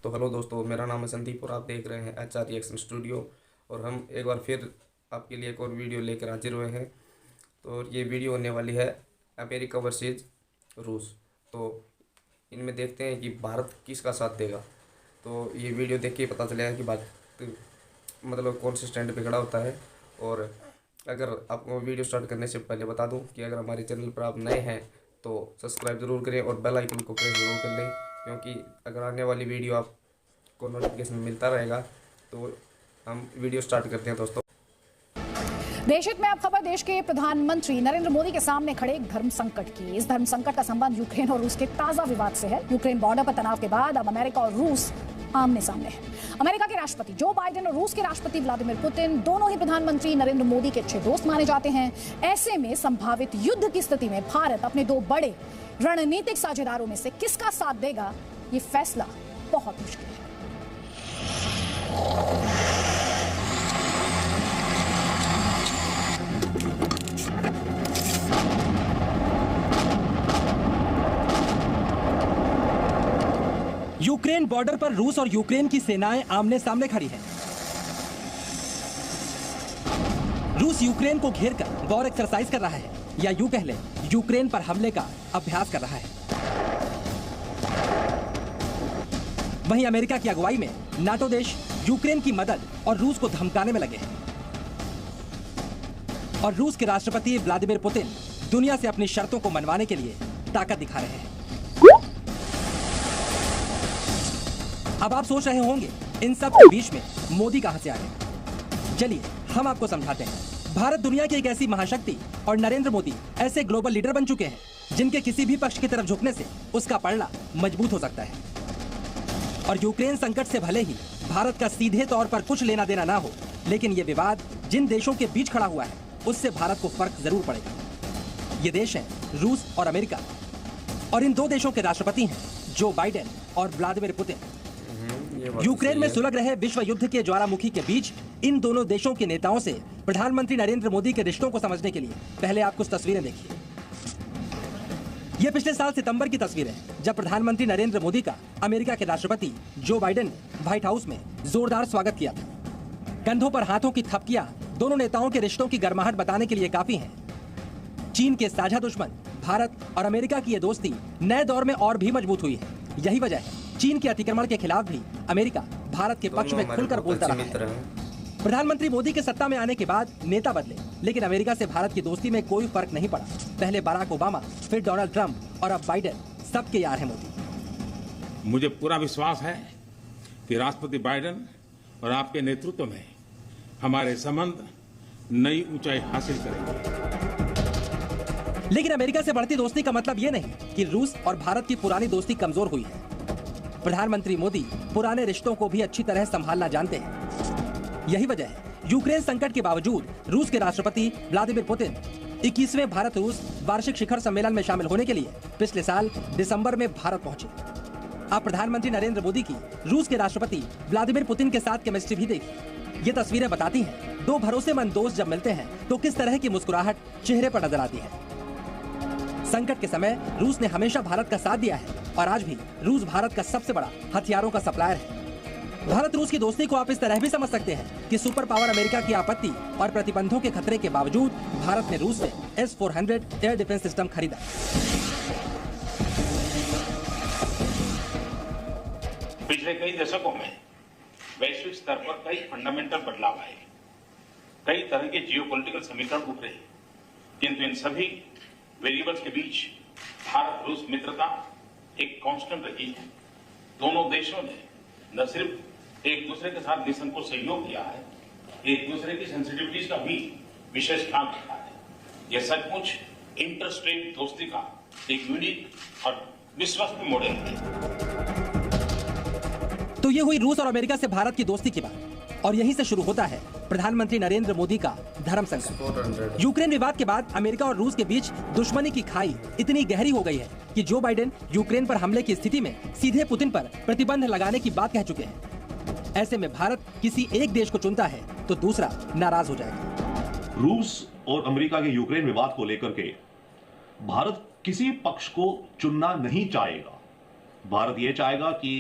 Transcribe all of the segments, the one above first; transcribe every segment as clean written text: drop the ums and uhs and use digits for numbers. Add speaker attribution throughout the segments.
Speaker 1: तो हेलो दोस्तों, मेरा नाम है संदीप और आप देख रहे हैं HR रिएक्शन स्टूडियो। और हम एक बार फिर आपके लिए एक और वीडियो लेकर हाजिर हुए हैं। तो ये वीडियो होने वाली है अमेरिका वर्सेज रूस। तो इनमें देखते हैं कि भारत किसका साथ देगा। तो ये वीडियो देख के पता चलेगा कि भारत मतलब कौन से स्टैंड पे खड़ा होता है। और अगर आपको वीडियो स्टार्ट करने से पहले बता दूं कि अगर हमारे चैनल पर आप नए हैं तो सब्सक्राइब ज़रूर करें और बेल आइकन को प्रेस ज़रूर कर लें, क्योंकि अगर आने वाली वीडियो आपको नोटिफिकेशन मिलता रहेगा। तो हम वीडियो स्टार्ट करते हैं दोस्तों।
Speaker 2: देश हित में अब खबर देश के प्रधानमंत्री नरेंद्र मोदी के सामने खड़े एक धर्म संकट की। इस धर्म संकट का संबंध यूक्रेन और रूस के ताजा विवाद से है। यूक्रेन बॉर्डर पर तनाव के बाद अब अमेरिका और रूस आमने सामने है। अमेरिका के राष्ट्रपति जो बाइडेन और रूस के राष्ट्रपति व्लादिमीर पुतिन दोनों ही प्रधानमंत्री नरेंद्र मोदी के अच्छे दोस्त माने जाते हैं। ऐसे में संभावित युद्ध की स्थिति में भारत अपने दो बड़े रणनीतिक साझेदारों में से किसका साथ देगा, ये फैसला बहुत मुश्किल है।
Speaker 3: यूक्रेन बॉर्डर पर रूस और यूक्रेन की सेनाएं आमने सामने खड़ी हैं। रूस यूक्रेन को घेरकर वॉर एक्सरसाइज कर रहा है, या यूं कह लें यूक्रेन पर हमले का अभ्यास कर रहा है। वहीं अमेरिका की अगुवाई में नाटो देश यूक्रेन की मदद और रूस को धमकाने में लगे हैं। और रूस के राष्ट्रपति व्लादिमीर पुतिन दुनिया से अपनी शर्तों को मनवाने के लिए ताकत दिखा रहे हैं। अब आप सोच रहे होंगे इन सब के बीच में मोदी कहां से आए। चलिए हम आपको समझाते हैं। भारत दुनिया की एक ऐसी महाशक्ति और नरेंद्र मोदी ऐसे ग्लोबल लीडर बन चुके हैं जिनके किसी भी पक्ष की तरफ झुकने से उसका पलड़ा मजबूत हो सकता है। और यूक्रेन संकट से भले ही भारत का सीधे तौर पर कुछ लेना देना ना हो, लेकिन ये विवाद जिन देशों के बीच खड़ा हुआ है उससे भारत को फर्क जरूर पड़ेगा। ये देश है रूस और अमेरिका, और इन दो देशों के राष्ट्रपति हैं जो बाइडेन और व्लादिमीर पुतिन। यूक्रेन में सुलग रहे विश्व युद्ध के ज्वालामुखी के बीच इन दोनों देशों के नेताओं से प्रधानमंत्री नरेंद्र मोदी के रिश्तों को समझने के लिए पहले आप कुछ तस्वीरें देखिए। ये पिछले साल सितंबर की तस्वीर है जब प्रधानमंत्री नरेंद्र मोदी का अमेरिका के राष्ट्रपति जो बाइडेन ने व्हाइट हाउस में जोरदार स्वागत किया था। कंधों पर हाथों की थपकियां दोनों नेताओं के रिश्तों की गर्माहट बताने के लिए काफी हैं। चीन के साझा दुश्मन भारत और अमेरिका की ये दोस्ती नए दौर में और भी मजबूत हुई है। यही वजह है चीन के अतिक्रमण के खिलाफ भी अमेरिका भारत के पक्ष में खुलकर बोलता रहा है। प्रधानमंत्री मोदी के सत्ता में आने के बाद नेता बदले, लेकिन अमेरिका से भारत की दोस्ती में कोई फर्क नहीं पड़ा। पहले बराक ओबामा, फिर डोनाल्ड ट्रंप और अब बाइडेन, सबके यार हैं मोदी।
Speaker 4: मुझे पूरा विश्वास है कि राष्ट्रपति बाइडेन और आपके नेतृत्व में हमारे संबंध नई ऊंचाई हासिल करेंगे।
Speaker 3: लेकिन अमेरिका से बढ़ती दोस्ती का मतलब ये नहीं कि रूस और भारत की पुरानी दोस्ती कमजोर हुई है। प्रधानमंत्री मोदी पुराने रिश्तों को भी अच्छी तरह संभालना जानते हैं। यही वजह है यूक्रेन संकट के बावजूद रूस के राष्ट्रपति व्लादिमीर पुतिन 21वें भारत रूस वार्षिक शिखर सम्मेलन में शामिल होने के लिए पिछले साल दिसंबर में भारत पहुंचे। आप प्रधानमंत्री नरेंद्र मोदी की रूस के राष्ट्रपति व्लादिमीर पुतिन के साथ केमिस्ट्री भी देखिए। ये तस्वीरें बताती हैं दो भरोसेमंद दोस्त जब मिलते हैं तो किस तरह की मुस्कुराहट चेहरे पर नजर आती है। संकट के समय रूस ने हमेशा भारत का साथ दिया है और आज भी रूस भारत का सबसे बड़ा हथियारों का सप्लायर है। भारत रूस की दोस्ती को आप इस तरह भी समझ सकते हैं कि सुपर पावर अमेरिका की आपत्ति और प्रतिबंधों के खतरे के बावजूद भारत ने रूस से S-400 एयर डिफेंस सिस्टम खरीदा।
Speaker 4: पिछले कई दशकों में वैश्विक स्तर पर कई फंडामेंटल बदलाव आए, कई तरह के जियोपॉलिटिकल समीकरण उभरे, किंतु इन सभी वेरिएबल्स के बीच भारत रूस मित्रता एक कांस्टेंट रही है। दोनों देशों ने न सिर्फ एक दूसरे के साथ निसंकोच सहयोग किया है, एक दूसरे की सेंसिटिविटीज का भी विशेष ध्यान रखा है। यह सचमुच इंटरस्टेट दोस्ती का एक यूनिक और विश्वसनीय मॉडल है।
Speaker 3: तो ये हुई रूस और अमेरिका से भारत की दोस्ती की बात, और यहीं से शुरू होता है प्रधानमंत्री नरेंद्र मोदी का धर्म संकट। यूक्रेन विवाद के बाद अमेरिका और रूस के बीच दुश्मनी की खाई इतनी गहरी हो गई है कि जो बाइडेन यूक्रेन पर हमले की स्थिति में सीधे पुतिन पर प्रतिबंध लगाने की बात कह चुके हैं। ऐसे में भारत किसी एक देश को चुनता है तो दूसरा नाराज हो जाएगा।
Speaker 5: रूस और अमेरिका के यूक्रेन विवाद को लेकर के भारत किसी पक्ष को चुनना नहीं चाहेगा। भारत ये चाहेगा कि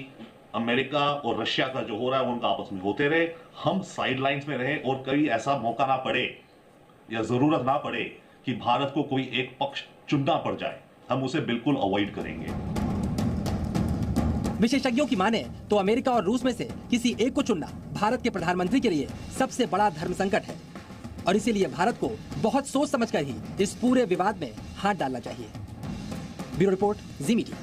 Speaker 5: अमेरिका और रशिया का जो हो रहा है वो उनका आपस में होते रहे, हम साइडलाइंस में रहे और कभी ऐसा मौका ना पड़े या जरूरत ना पड़े कि भारत को कोई एक पक्ष चुनना पड़ जाए, हम उसे बिल्कुल अवॉइड करेंगे।
Speaker 3: विशेषज्ञों की माने तो अमेरिका और रूस में से किसी एक को चुनना भारत के प्रधानमंत्री के लिए सबसे बड़ा धर्म संकट है और इसीलिए भारत को बहुत सोच समझकर ही इस पूरे विवाद में हाथ डालना चाहिए। ब्यूरो रिपोर्ट, जी मीडिया।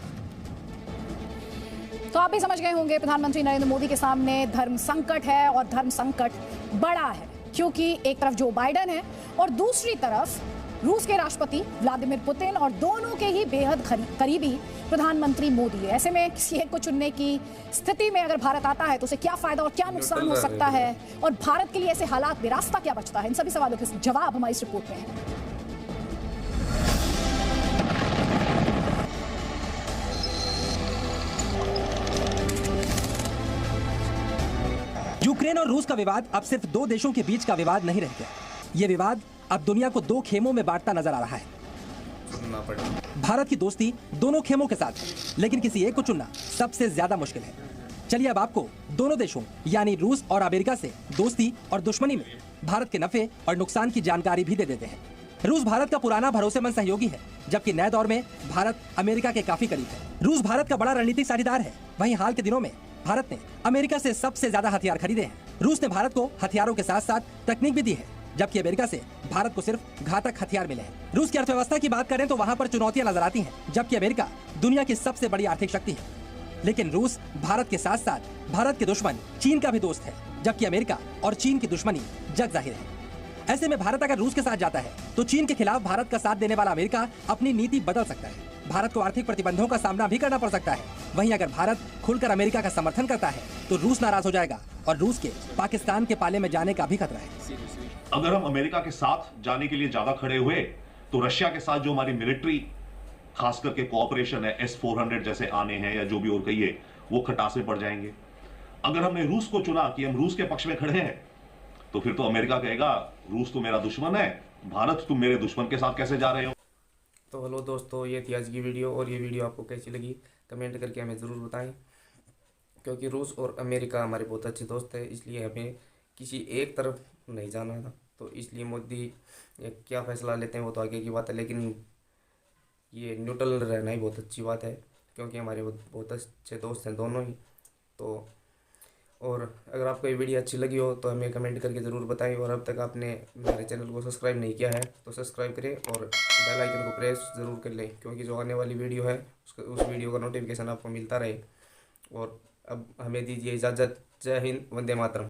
Speaker 2: तो आप भी समझ गए होंगे, प्रधानमंत्री नरेंद्र मोदी के सामने धर्म संकट है और धर्म संकट बड़ा है, क्योंकि एक तरफ जो बाइडेन है और दूसरी तरफ रूस के राष्ट्रपति व्लादिमीर पुतिन और दोनों के ही बेहद करीबी प्रधानमंत्री मोदी है। ऐसे में किसी एक को चुनने की स्थिति में अगर भारत आता है तो उसे क्या फायदा और क्या नुकसान हो सकता है, और भारत के लिए ऐसे हालात में रास्ता क्या बचता है, इन सभी सवालों के जवाब हमारी इस रिपोर्ट में है।
Speaker 3: यूक्रेन और रूस का विवाद अब सिर्फ दो देशों के बीच का विवाद नहीं रह गया। ये विवाद अब दुनिया को दो खेमों में बांटता नजर आ रहा है। भारत की दोस्ती दोनों खेमों के साथ है, लेकिन किसी एक को चुनना सबसे ज्यादा मुश्किल है। चलिए अब आपको दोनों देशों यानी रूस और अमेरिका से दोस्ती और दुश्मनी में भारत के नफे और नुकसान की जानकारी भी दे देते हैं। रूस भारत का पुराना भरोसेमंद सहयोगी है, जबकि नए दौर में भारत अमेरिका के काफी करीब है। रूस भारत का बड़ा रणनीतिक साझेदार है। वहीं हाल के दिनों में भारत ने अमेरिका से सबसे ज्यादा हथियार खरीदे हैं। रूस ने भारत को हथियारों के साथ साथ तकनीक भी दी है, जबकि अमेरिका से भारत को सिर्फ घातक हथियार मिले हैं। रूस की अर्थव्यवस्था की बात करें तो वहां पर चुनौतियां नजर आती हैं, जबकि अमेरिका दुनिया की सबसे बड़ी आर्थिक शक्ति है। लेकिन रूस भारत के साथ साथ भारत के दुश्मन चीन का भी दोस्त है, जबकि अमेरिका और चीन की दुश्मनी जग जाहिर है। ऐसे में भारत अगर रूस के साथ जाता है तो चीन के खिलाफ भारत का साथ देने वाला अमेरिका अपनी नीति बदल सकता है। भारत को आर्थिक प्रतिबंधों का सामना भी करना पड़ सकता है। वहीं अगर भारत खुलकर अमेरिका का समर्थन करता है तो रूस नाराज हो जाएगा और रूस के पाकिस्तान के पाले में जाने का भी खतरा है।
Speaker 5: अगर हम अमेरिका के साथ जाने के लिए ज्यादा खड़े हुए तो रशिया के साथ जो हमारी मिलिट्री खास करके कोऑपरेशन है, S-400 जैसे आने हैं या जो भी और कहिए, वो खटासे पड़ जाएंगे। अगर हमने रूस को चुना कि हम रूस के पक्ष में खड़े हैं तो फिर तो अमेरिका कहेगा रूस तो मेरा दुश्मन है, भारत तुम मेरे दुश्मन के साथ कैसे जा रहे हो।
Speaker 1: तो हेलो दोस्तों, ये थी आज की वीडियो, और ये वीडियो आपको कैसी लगी कमेंट करके हमें ज़रूर बताएं, क्योंकि रूस और अमेरिका हमारे बहुत अच्छे दोस्त हैं, इसलिए हमें किसी एक तरफ नहीं जाना था। तो इसलिए मोदी ये क्या फ़ैसला लेते हैं वो तो आगे की बात है, लेकिन ये न्यूट्रल रहना ही बहुत अच्छी बात है, क्योंकि हमारे बहुत अच्छे दोस्त हैं दोनों ही। तो और अगर आपको ये वीडियो अच्छी लगी हो तो हमें कमेंट करके ज़रूर बताएं, और अब तक आपने मेरे चैनल को सब्सक्राइब नहीं किया है तो सब्सक्राइब करें और बेल आइकन को प्रेस ज़रूर कर लें, क्योंकि जो आने वाली वीडियो है उस वीडियो का नोटिफिकेशन आपको मिलता रहे। और अब हमें दीजिए इजाज़त। जय हिंद, वंदे मातरम।